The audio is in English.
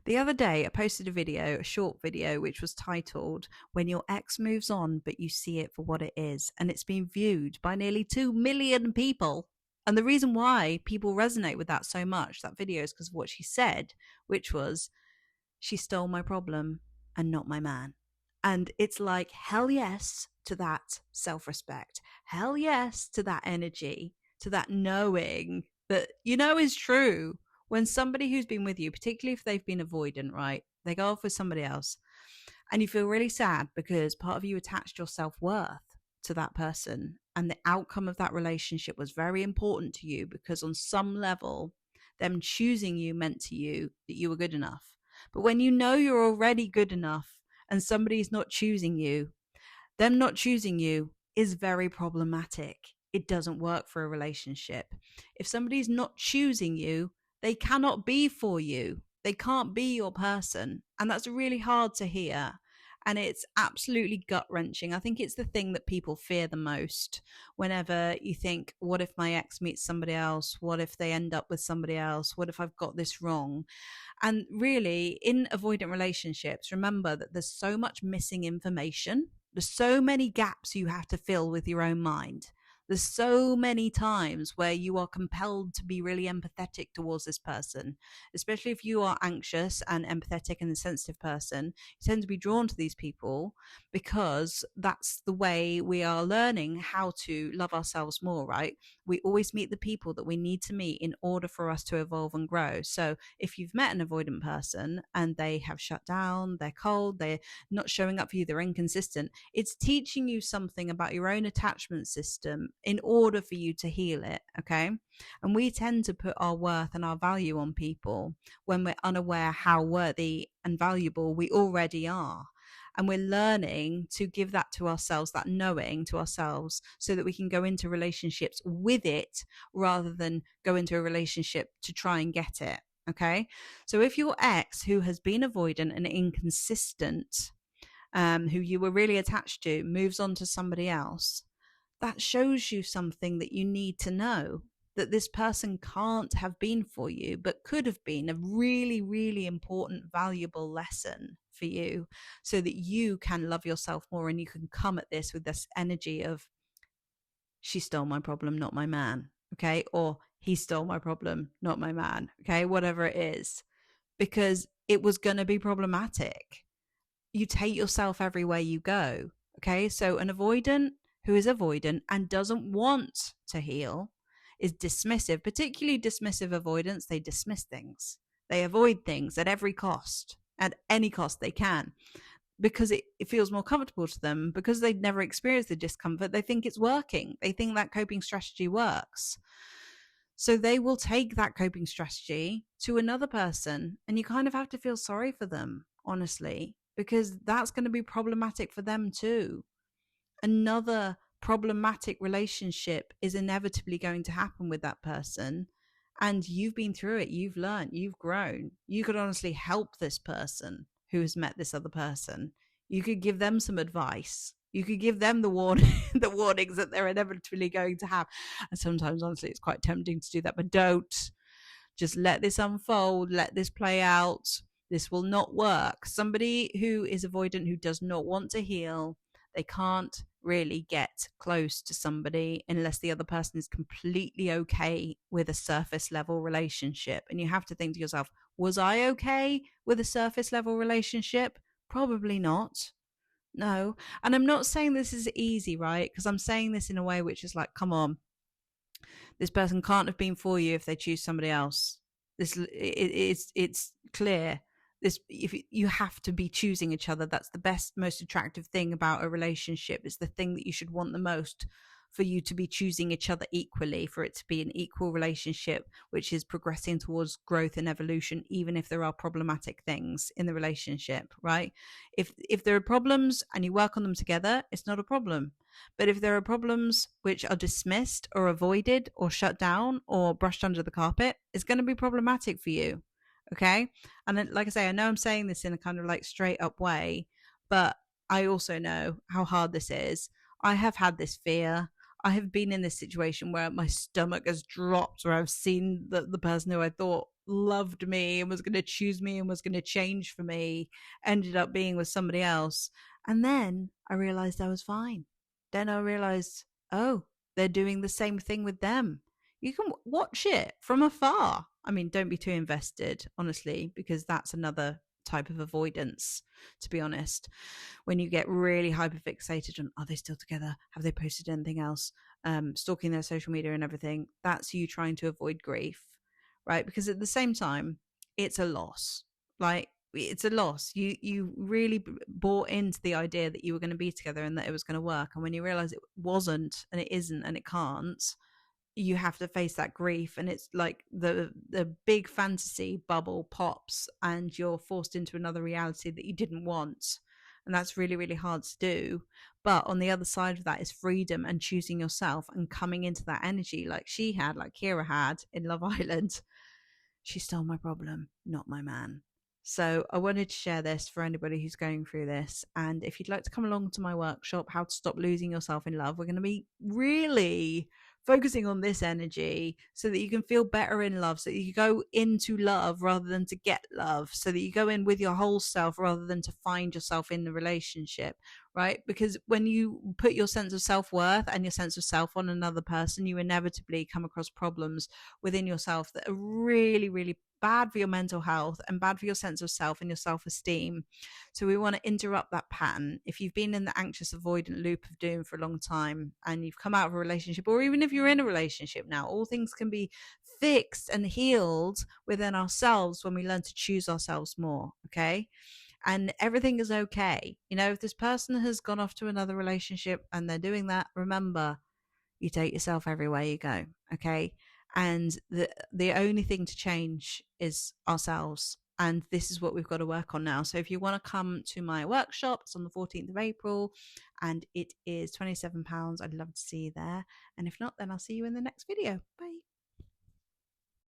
The other day, I posted a short video, which was titled When Your Ex Moves On, But You See It for What It Is. And it's been viewed by nearly 2 million people. And the reason why people resonate with that so much, that video, is because of what she said, which was, she stole my problem and not my man. And it's like, hell yes to that self respect. Hell yes to that energy, to that knowing that is true. When somebody who's been with you, particularly if they've been avoidant, right? They go off with somebody else and you feel really sad because part of you attached your self worth to that person. And the outcome of that relationship was very important to you because, on some level, them choosing you meant to you that you were good enough. But when you know you're already good enough and somebody's not choosing you, them not choosing you is very problematic. It doesn't work for a relationship. If somebody's not choosing you, they cannot be for you. They can't be your person. And that's really hard to hear. And it's absolutely gut wrenching. I think it's the thing that people fear the most whenever you think, what if my ex meets somebody else? What if they end up with somebody else? What if I've got this wrong? And really, in avoidant relationships, remember that there's so much missing information. There's so many gaps you have to fill with your own mind. There's so many times where you are compelled to be really empathetic towards this person, especially if you are anxious and empathetic and a sensitive person. You tend to be drawn to these people because that's the way we are learning how to love ourselves more, right? We always meet the people that we need to meet in order for us to evolve and grow. So if you've met an avoidant person and they have shut down, they're cold, they're not showing up for you, they're inconsistent, it's teaching you something about your own attachment system in order for you to heal it. Okay. And we tend to put our worth and our value on people when we're unaware how worthy and valuable we already are. And we're learning to give that to ourselves, that knowing to ourselves, so that we can go into relationships with it rather than go into a relationship to try and get it. Okay. So if your ex, who has been avoidant and inconsistent, who you were really attached to, moves on to somebody else, that shows you something that you need to know, that this person can't have been for you, but could have been a really, really important, valuable lesson for you, so that you can love yourself more and you can come at this with this energy of, she stole my problem, not my man. Okay. Or he stole my problem, not my man. Okay. Whatever it is, because it was going to be problematic. You take yourself everywhere you go. Okay. So an avoidant who is avoidant and doesn't want to heal is dismissive, particularly dismissive avoidance. They dismiss things. They avoid things at every cost, at any cost they can, because it feels more comfortable to them, because they've never experienced the discomfort. They think it's working. They think that coping strategy works. So they will take that coping strategy to another person, and you kind of have to feel sorry for them, honestly, because that's going to be problematic for them too. Another problematic relationship is inevitably going to happen with that person. And you've been through it, you've learned, you've grown. You could honestly help this person who has met this other person. You could give them some advice. You could give them the the warnings that they're inevitably going to have. And sometimes, honestly, it's quite tempting to do that, but don't. Just let this unfold, let this play out. This will not work. Somebody who is avoidant, who does not want to heal, they can't really get close to somebody unless the other person is completely okay with a surface level relationship. And you have to think to yourself, was I okay with a surface level relationship? Probably not. No. And I'm not saying this is easy, right? Because I'm saying this in a way which is like, come on, this person can't have been for you if they choose somebody else. It's clear. This, if you have to be choosing each other, that's the best, most attractive thing about a relationship. It's the thing that you should want the most, for you to be choosing each other equally, for it to be an equal relationship which is progressing towards growth and evolution, even if there are problematic things in the relationship, right? If there are problems and you work on them together, it's not a problem. But if there are problems which are dismissed or avoided or shut down or brushed under the carpet, it's going to be problematic for you. Okay. And then, like I say, I know I'm saying this in a kind of like straight up way, but I also know how hard this is. I have had this fear. I have been in this situation where my stomach has dropped, where I've seen the person who I thought loved me and was going to choose me and was going to change for me ended up being with somebody else. And then I realized I was fine. Then I realized, oh, they're doing the same thing with them. You can watch it from afar. I mean, don't be too invested, honestly, because that's another type of avoidance, to be honest. When you get really hyper fixated on, are they still together? Have they posted anything else? Stalking their social media and everything. That's you trying to avoid grief, right? Because at the same time, it's a loss. Like, it's a loss. You really bought into the idea that you were going to be together and that it was going to work. And when you realize it wasn't and it isn't and it can't, you have to face that grief, and it's like the big fantasy bubble pops and you're forced into another reality that you didn't want, and that's really, really hard to do. But on the other side of that is freedom and choosing yourself and coming into that energy like she had, like Kira had in Love Island. She stole my problem, not my man. So I wanted to share this for anybody who's going through this. And if you'd like to come along to my workshop, How to Stop Losing Yourself in Love, we're going to be really focusing on this energy so that you can feel better in love, so that you go into love rather than to get love, so that you go in with your whole self rather than to find yourself in the relationship, right? Because when you put your sense of self-worth and your sense of self on another person, you inevitably come across problems within yourself that are really, really bad for your mental health and bad for your sense of self and your self-esteem. So we want to interrupt that pattern. If you've been in the anxious avoidant loop of doom for a long time and you've come out of a relationship, or even if you're in a relationship now, all things can be fixed and healed within ourselves when we learn to choose ourselves more. Okay. And everything is okay. You know, if this person has gone off to another relationship and they're doing that, remember, you take yourself everywhere you go. Okay. And the only thing to change is ourselves. And this is what we've got to work on now. So if you want to come to my workshop, it's on the 14th of April and it is £27. I'd love to see you there. And if not, then I'll see you in the next video. Bye.